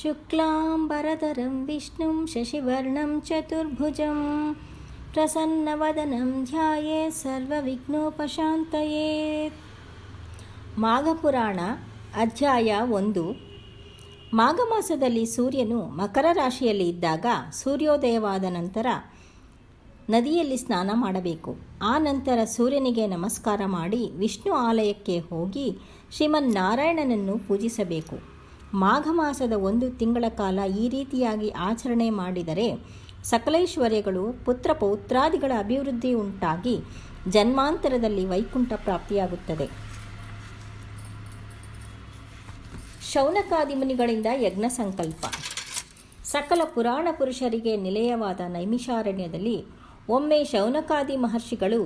शुक्लाम्बरधरं विष्णुं शशिवर्णं चतुर्भुजं प्रसन्नवदनं ध्यायेत् सर्वविघ्नोपशान्तयेತ್. ಮಾಘಪುರಾಣ ಅಧ್ಯಾಯ 1. ಮಾಘ ಮಾಸದಲ್ಲಿ ಸೂರ್ಯನು ಮಕರ ರಾಶಿಯಲ್ಲಿ ಇದ್ದಾಗ ಸೂರ್ಯೋದಯವಾದ ನಂತರ ನದಿಯಲ್ಲಿ ಸ್ನಾನ ಮಾಡಬೇಕು. ಆ ನಂತರ ಸೂರ್ಯನಿಗೆ ನಮಸ್ಕಾರ ಮಾಡಿ ವಿಷ್ಣು ಆಲಯಕ್ಕೆ ಹೋಗಿ ಶ್ರೀಮನ್ನಾರಾಯಣನನ್ನು ಪೂಜಿಸಬೇಕು. ಮಾಘ ಮಾಸದ 1 ತಿಂಗಳ ಕಾಲ ಈ ರೀತಿಯಾಗಿ ಆಚರಣೆ ಮಾಡಿದರೆ ಸಕಲೈಶ್ವರ್ಯಗಳು, ಪುತ್ರ ಪೌತ್ರಾದಿಗಳ ಅಭಿವೃದ್ಧಿ ಉಂಟಾಗಿ ಜನ್ಮಾಂತರದಲ್ಲಿ ವೈಕುಂಠ ಪ್ರಾಪ್ತಿಯಾಗುತ್ತದೆ. ಶೌನಕಾದಿ ಮುನಿಗಳಿಂದ ಯಜ್ಞ ಸಂಕಲ್ಪ. ಸಕಲ ಪುರಾಣ ಪುರುಷರಿಗೆ ನಿಲಯವಾದ ನೈಮಿಷಾರಣ್ಯದಲ್ಲಿ ಒಮ್ಮೆ ಶೌನಕಾದಿ ಮಹರ್ಷಿಗಳು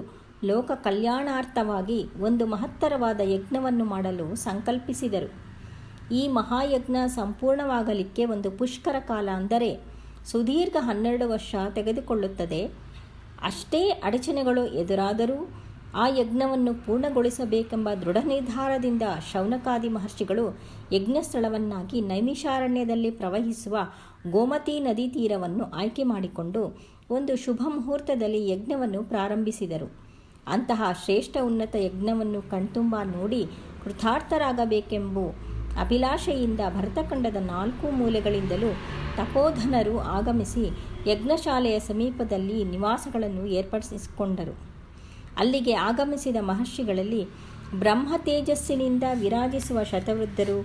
ಲೋಕ ಕಲ್ಯಾಣಾರ್ಥವಾಗಿ ಒಂದು ಮಹತ್ತರವಾದ ಯಜ್ಞವನ್ನು ಮಾಡಲು ಸಂಕಲ್ಪಿಸಿದರು. ಈ ಮಹಾಯಜ್ಞ ಸಂಪೂರ್ಣವಾಗಲಿಕ್ಕೆ ಒಂದು ಪುಷ್ಕರ ಕಾಲ, ಅಂದರೆ ಸುದೀರ್ಘ 12 ವರ್ಷ ತೆಗೆದುಕೊಳ್ಳುತ್ತದೆ. ಅಷ್ಟೇ ಅಡಚಣೆಗಳು ಎದುರಾದರೂ ಆ ಯಜ್ಞವನ್ನು ಪೂರ್ಣಗೊಳಿಸಬೇಕೆಂಬ ದೃಢ ನಿರ್ಧಾರದಿಂದ ಶೌನಕಾದಿ ಮಹರ್ಷಿಗಳು ಯಜ್ಞಸ್ಥಳವನ್ನಾಗಿ ನೈಮಿಷಾರಣ್ಯದಲ್ಲಿ ಪ್ರವಹಿಸುವ ಗೋಮತಿ ನದಿ ತೀರವನ್ನು ಆಯ್ಕೆ ಮಾಡಿಕೊಂಡು ಒಂದು ಶುಭ ಮುಹೂರ್ತದಲ್ಲಿ ಯಜ್ಞವನ್ನು ಪ್ರಾರಂಭಿಸಿದರು. ಅಂತಹ ಶ್ರೇಷ್ಠ ಉನ್ನತ ಯಜ್ಞವನ್ನು ಕಣ್ತುಂಬ ನೋಡಿ ಕೃತಾರ್ಥರಾಗಬೇಕೆಂಬ ಅಭಿಲಾಷೆಯಿಂದ ಭರತಖಂಡದ 4 ಮೂಲೆಗಳಿಂದಲೂ ತಪೋಧನರು ಆಗಮಿಸಿ ಯಜ್ಞಶಾಲೆಯ ಸಮೀಪದಲ್ಲಿ ನಿವಾಸಗಳನ್ನು ಏರ್ಪಡಿಸಿಕೊಂಡರು. ಅಲ್ಲಿಗೆ ಆಗಮಿಸಿದ ಮಹರ್ಷಿಗಳಲ್ಲಿ ಬ್ರಹ್ಮ ತೇಜಸ್ಸಿನಿಂದ ವಿರಾಜಿಸುವ ಶತವೃದ್ಧರು,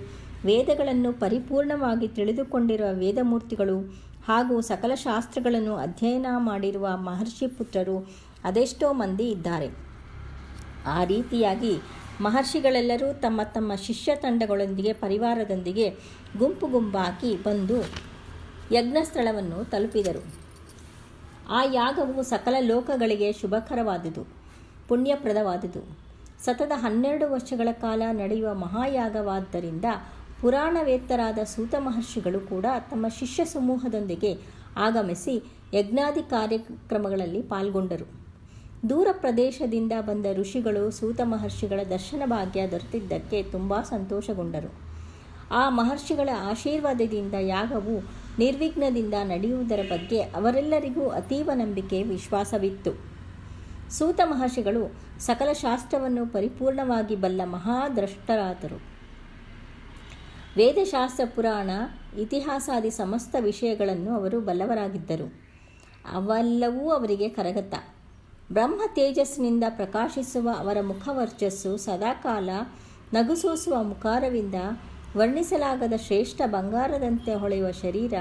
ವೇದಗಳನ್ನು ಪರಿಪೂರ್ಣವಾಗಿ ತಿಳಿದುಕೊಂಡಿರುವ ವೇದಮೂರ್ತಿಗಳು ಹಾಗೂ ಸಕಲ ಶಾಸ್ತ್ರಗಳನ್ನು ಅಧ್ಯಯನ ಮಾಡಿರುವ ಮಹರ್ಷಿ ಪುತ್ರರು ಅದೆಷ್ಟೋ ಮಂದಿ ಇದ್ದಾರೆ. ಆ ರೀತಿಯಾಗಿ ಮಹರ್ಷಿಗಳೆಲ್ಲರೂ ತಮ್ಮ ತಮ್ಮ ಶಿಷ್ಯ ತಂಡಗಳೊಂದಿಗೆ ಪರಿವಾರದೊಂದಿಗೆ ಗುಂಪು ಗುಂಪಾಗಿ ಬಂದು ಯಜ್ಞಸ್ಥಳವನ್ನು ತಲುಪಿದರು. ಆ ಯಾಗವು ಸಕಲ ಲೋಕಗಳಿಗೆ ಶುಭಕರವಾದುದು, ಪುಣ್ಯಪ್ರದವಾದುದು. ಸತತ 12 ವರ್ಷಗಳ ಕಾಲ ನಡೆಯುವ ಮಹಾಯಾಗವಾದ್ದರಿಂದ ಪುರಾಣವೇತ್ತರಾದ ಸೂತ ಮಹರ್ಷಿಗಳು ಕೂಡ ತಮ್ಮ ಶಿಷ್ಯ ಸಮೂಹದೊಂದಿಗೆ ಆಗಮಿಸಿ ಯಜ್ಞಾದಿ ಕಾರ್ಯಕ್ರಮಗಳಲ್ಲಿ ಪಾಲ್ಗೊಂಡರು. ದೂರ ಪ್ರದೇಶದಿಂದ ಬಂದ ಋಷಿಗಳು ಸೂತ ಮಹರ್ಷಿಗಳ ದರ್ಶನ ಭಾಗ್ಯ ದೊರೆತಿದ್ದಕ್ಕೆ ತುಂಬ ಸಂತೋಷಗೊಂಡರು. ಆ ಮಹರ್ಷಿಗಳ ಆಶೀರ್ವಾದದಿಂದ ಯಾಗವು ನಿರ್ವಿಘ್ನದಿಂದ ನಡೆಯುವುದರ ಬಗ್ಗೆ ಅವರೆಲ್ಲರಿಗೂ ಅತೀವ ನಂಬಿಕೆ, ವಿಶ್ವಾಸವಿತ್ತು. ಸೂತ ಮಹರ್ಷಿಗಳು ಸಕಲ ಶಾಸ್ತ್ರವನ್ನು ಪರಿಪೂರ್ಣವಾಗಿ ಬಲ್ಲ ಮಹಾದ್ರಷ್ಟರಾದರು. ವೇದಶಾಸ್ತ್ರ, ಪುರಾಣ, ಇತಿಹಾಸಾದಿ ಸಮಸ್ತ ವಿಷಯಗಳನ್ನು ಅವರು ಬಲ್ಲವರಾಗಿದ್ದರು. ಅವೆಲ್ಲವೂ ಅವರಿಗೆ ಕರಗತ. ಬ್ರಹ್ಮ ತೇಜಸ್ಸಿನಿಂದ ಪ್ರಕಾಶಿಸುವ ಅವರ ಮುಖವರ್ಚಸ್ಸು, ಸದಾಕಾಲ ನಗುಸೂಸುವ ಮುಖಾರವಿಂದ, ವರ್ಣಿಸಲಾಗದ ಶ್ರೇಷ್ಠ ಬಂಗಾರದಂತೆ ಹೊಳೆಯುವ ಶರೀರ,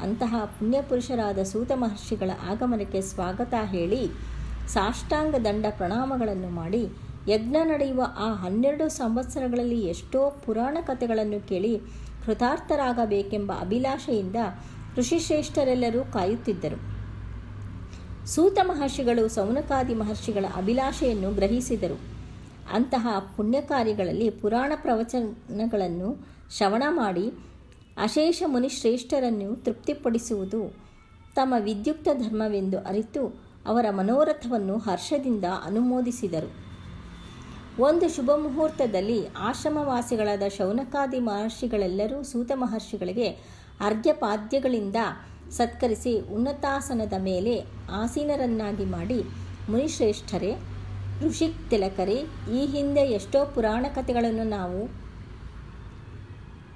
ಅಂತಹ ಪುಣ್ಯಪುರುಷರಾದ ಸೂತ ಮಹರ್ಷಿಗಳ ಆಗಮನಕ್ಕೆ ಸ್ವಾಗತ ಹೇಳಿ ಸಾಷ್ಟಾಂಗ ದಂಡ ಪ್ರಣಾಮಗಳನ್ನು ಮಾಡಿ ಯಜ್ಞ ನಡೆಯುವ ಆ 12 ಸಂವತ್ಸರಗಳಲ್ಲಿ ಎಷ್ಟೋ ಪುರಾಣ ಕಥೆಗಳನ್ನು ಕೇಳಿ ಕೃತಾರ್ಥರಾಗಬೇಕೆಂಬ ಅಭಿಲಾಷೆಯಿಂದ ಋಷಿಶ್ರೇಷ್ಠರೆಲ್ಲರೂ ಕಾಯುತ್ತಿದ್ದರು. ಸೂತ ಮಹರ್ಷಿಗಳು ಸೌನಕಾದಿ ಮಹರ್ಷಿಗಳ ಅಭಿಲಾಷೆಯನ್ನು ಗ್ರಹಿಸಿದರು. ಅಂತಹ ಪುಣ್ಯಕಾರ್ಯಗಳಲ್ಲಿ ಪುರಾಣ ಪ್ರವಚನಗಳನ್ನು ಶ್ರವಣ ಮಾಡಿ ಅಶೇಷ ಮುನಿಶ್ರೇಷ್ಠರನ್ನು ತೃಪ್ತಿಪಡಿಸುವುದು ತಮ್ಮ ವಿದ್ಯುಕ್ತ ಧರ್ಮವೆಂದು ಅರಿತು ಅವರ ಮನೋರಥವನ್ನು ಹರ್ಷದಿಂದ ಅನುಮೋದಿಸಿದರು. ಒಂದು ಶುಭ ಮುಹೂರ್ತದಲ್ಲಿ ಆಶ್ರಮವಾಸಿಗಳಾದ ಶೌನಕಾದಿ ಮಹರ್ಷಿಗಳೆಲ್ಲರೂ ಸೂತ ಮಹರ್ಷಿಗಳಿಗೆ ಅರ್ಘ್ಯಪಾದ್ಯಗಳಿಂದ ಸತ್ಕರಿಸಿ ಉನ್ನತಾಸನದ ಮೇಲೆ ಆಸೀನರನ್ನಾಗಿ ಮಾಡಿ, ಮುನಿಶ್ರೇಷ್ಠರೇ, ಋಷಿ ತಿಲಕರೇ, ಈ ಹಿಂದೆ ಎಷ್ಟೋ ಪುರಾಣ ಕಥೆಗಳನ್ನು ನಾವು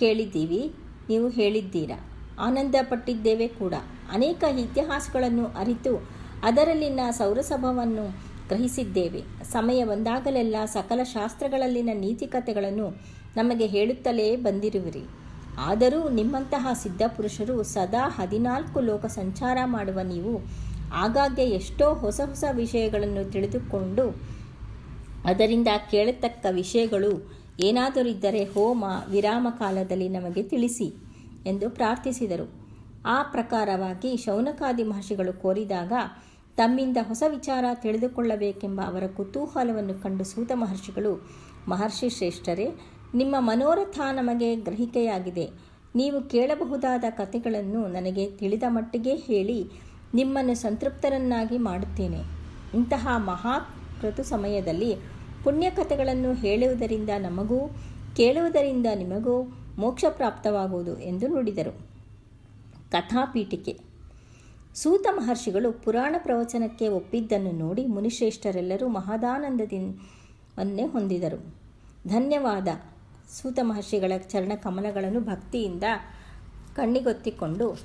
ಕೇಳಿದ್ದೀವಿ, ನೀವು ಹೇಳಿದ್ದೀರಾ, ಆನಂದಪಟ್ಟಿದ್ದೇವೆ ಕೂಡ. ಅನೇಕ ಇತಿಹಾಸಗಳನ್ನು ಅರಿತು ಅದರಲ್ಲಿನ ಸೌರಸಭವನ್ನು ಗ್ರಹಿಸಿದ್ದೇವೆ. ಸಮಯ ಬಂದಾಗಲೆಲ್ಲ ಸಕಲ ಶಾಸ್ತ್ರಗಳಲ್ಲಿನ ನೀತಿಕಥೆಗಳನ್ನು ನಮಗೆ ಹೇಳುತ್ತಲೇ ಬಂದಿರುವಿರಿ. ಆದರೂ ನಿಮ್ಮಂತಹ ಸಿದ್ಧಪುರುಷರು ಸದಾ 14 ಲೋಕ ಸಂಚಾರ ಮಾಡುವ ನೀವು ಆಗಾಗ್ಗೆ ಎಷ್ಟೋ ಹೊಸ ಹೊಸ ವಿಷಯಗಳನ್ನು ತಿಳಿದುಕೊಂಡು ಅದರಿಂದ ಕೇಳತಕ್ಕ ವಿಷಯಗಳು ಏನಾದರೂ ಇದ್ದರೆ ಹೋಮ ವಿರಾಮ ಕಾಲದಲ್ಲಿ ನಮಗೆ ತಿಳಿಸಿ ಎಂದು ಪ್ರಾರ್ಥಿಸಿದರು. ಆ ಪ್ರಕಾರವಾಗಿ ಶೌನಕಾದಿ ಮಹರ್ಷಿಗಳು ಕೋರಿದಾಗ ತಮ್ಮಿಂದ ಹೊಸ ವಿಚಾರ ತಿಳಿದುಕೊಳ್ಳಬೇಕೆಂಬ ಅವರ ಕುತೂಹಲವನ್ನು ಕಂಡು ಸೂತ ಮಹರ್ಷಿಗಳು, ಮಹರ್ಷಿ ಶ್ರೇಷ್ಠರೇ, ನಿಮ್ಮ ಮನೋರಥ ನಮಗೆ ಗ್ರಹಿಕೆಯಾಗಿದೆ. ನೀವು ಕೇಳಬಹುದಾದ ಕಥೆಗಳನ್ನು ನನಗೆ ತಿಳಿದ ಮಟ್ಟಿಗೆ ಹೇಳಿ ನಿಮ್ಮನ್ನು ಸಂತೃಪ್ತರನ್ನಾಗಿ ಮಾಡುತ್ತೇನೆ. ಇಂತಹ ಮಹಾಕೃತು ಸಮಯದಲ್ಲಿ ಪುಣ್ಯಕಥೆಗಳನ್ನು ಹೇಳುವುದರಿಂದ ನಮಗೂ ಕೇಳುವುದರಿಂದ ನಿಮಗೂ ಮೋಕ್ಷ ಪ್ರಾಪ್ತವಾಗುವುದು ಎಂದು ನುಡಿದರು. ಕಥಾಪೀಠಿಕೆ. ಸೂತ ಮಹರ್ಷಿಗಳು ಪುರಾಣ ಪ್ರವಚನಕ್ಕೆ ಒಪ್ಪಿದ್ದನ್ನು ನೋಡಿ ಮುನಿಶ್ರೇಷ್ಠರೆಲ್ಲರೂ ಮಹದಾನಂದವನ್ನೇ ಹೊಂದಿದರು. ಧನ್ಯವಾದ. ಸೂತ ಮಹರ್ಷಿಗಳ ಚರಣ ಕಮಲಗಳನ್ನು ಭಕ್ತಿಯಿಂದ ಕಣ್ಣಿಗೊತ್ತಿಕೊಂಡು,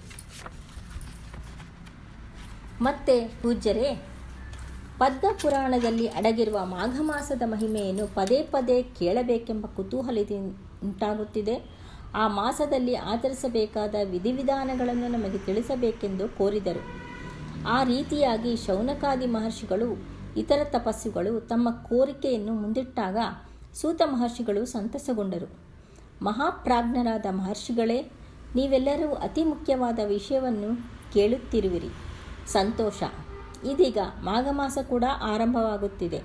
ಮತ್ತೆ ಪೂಜ್ಯರೇ, ಪದ್ಮ ಪುರಾಣದಲ್ಲಿ ಅಡಗಿರುವ ಮಾಘ ಮಾಸದ ಮಹಿಮೆಯನ್ನು ಪದೇ ಪದೇ ಕೇಳಬೇಕೆಂಬ ಕುತೂಹಲದಿಂದ ಉಂಟಾಗುತ್ತಿದೆ. ಆ ಮಾಸದಲ್ಲಿ ಆಚರಿಸಬೇಕಾದ ವಿಧಿವಿಧಾನಗಳನ್ನು ನಮಗೆ ತಿಳಿಸಬೇಕೆಂದು ಕೋರಿದರು. ಆ ರೀತಿಯಾಗಿ ಶೌನಕಾದಿ ಮಹರ್ಷಿಗಳು ಇತರ ತಪಸ್ವಿಗಳು ತಮ್ಮ ಕೋರಿಕೆಯನ್ನು ಮುಂದಿಟ್ಟಾಗ ಸೂತ ಮಹರ್ಷಿಗಳು ಸಂತಸಗೊಂಡರು. ಮಹಾಪ್ರಾಜ್ಞರಾದ ಮಹರ್ಷಿಗಳೇ, ನೀವೆಲ್ಲರೂ ಅತಿ ಮುಖ್ಯವಾದ ವಿಷಯವನ್ನು ಕೇಳುತ್ತಿರುವಿರಿ. ಸಂತೋಷ. ಇದೀಗ ಮಾಘ ಮಾಸ ಕೂಡ ಆರಂಭವಾಗುತ್ತಿದೆ.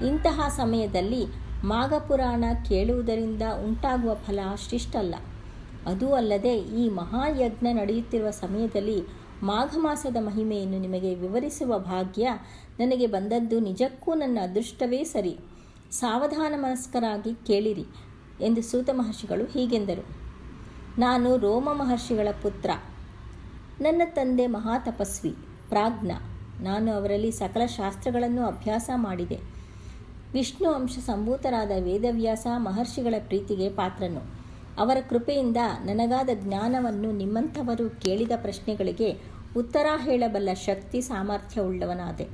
ಇಂತಹ ಸಮಯದಲ್ಲಿ ಮಾಘ ಪುರಾಣ ಕೇಳುವುದರಿಂದ ಉಂಟಾಗುವ ಫಲ ಅಷ್ಟಿಷ್ಟಲ್ಲ. ಅದೂ ಅಲ್ಲದೆ ಈ ಮಹಾಯಜ್ಞ ನಡೆಯುತ್ತಿರುವ ಸಮಯದಲ್ಲಿ ಮಾಘ ಮಾಸದ ಮಹಿಮೆಯನ್ನು ನಿಮಗೆ ವಿವರಿಸುವ ಭಾಗ್ಯ ನನಗೆ ಬಂದದ್ದು ನಿಜಕ್ಕೂ ನನ್ನ ಅದೃಷ್ಟವೇ ಸರಿ. ಸಾವಧಾನ ಮನಸ್ಕರಾಗಿ ಕೇಳಿರಿ ಎಂದು ಸೂತ ಮಹರ್ಷಿಗಳು ಹೀಗೆಂದರು. ನಾನು ರೋಮ ಮಹರ್ಷಿಗಳ ಪುತ್ರ. ನನ್ನ ತಂದೆ ಮಹಾತಪಸ್ವಿ, ಪ್ರಾಜ್ಞ. ನಾನು ಅವರಲ್ಲಿ ಸಕಲ ಶಾಸ್ತ್ರಗಳನ್ನು ಅಭ್ಯಾಸ ಮಾಡಿದೆ. ವಿಷ್ಣು ಅಂಶ ಸಂಭೂತರಾದ ವೇದವ್ಯಾಸ ಮಹರ್ಷಿಗಳ ಪ್ರೀತಿಗೆ ಪಾತ್ರನು. ಅವರ ಕೃಪೆಯಿಂದ ನನಗಾದ ಜ್ಞಾನವನ್ನು ನಿಮ್ಮಂಥವರು ಕೇಳಿದ ಪ್ರಶ್ನೆಗಳಿಗೆ ಉತ್ತರ ಹೇಳಬಲ್ಲ ಶಕ್ತಿ ಸಾಮರ್ಥ್ಯವುಳ್ಳವನಾದೆ.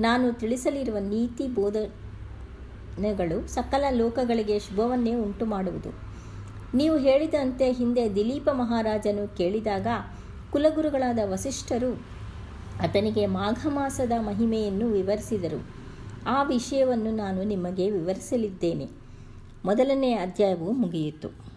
ನಾನು ತಿಳಿಸಲಿರುವ ನೀತಿ ಬೋಧನೆಗಳು ಸಕಲ ಲೋಕಗಳಿಗೆ ಶುಭವನ್ನೇ ಉಂಟು ಮಾಡುವುದು. ನೀವು ಹೇಳಿದಂತೆ ಹಿಂದೆ ದಿಲೀಪ ಮಹಾರಾಜನು ಕೇಳಿದಾಗ ಕುಲಗುರುಗಳಾದ ವಸಿಷ್ಠರು ಆತನಿಗೆ ಮಾಘ ಮಾಸದ ಮಹಿಮೆಯನ್ನು ವಿವರಿಸಿದರು. ಆ ವಿಷಯವನ್ನು ನಾನು ನಿಮಗೆ ವಿವರಿಸಲಿದ್ದೇನೆ. ಮೊದಲನೇ ಅಧ್ಯಾಯವು ಮುಗಿಯಿತು.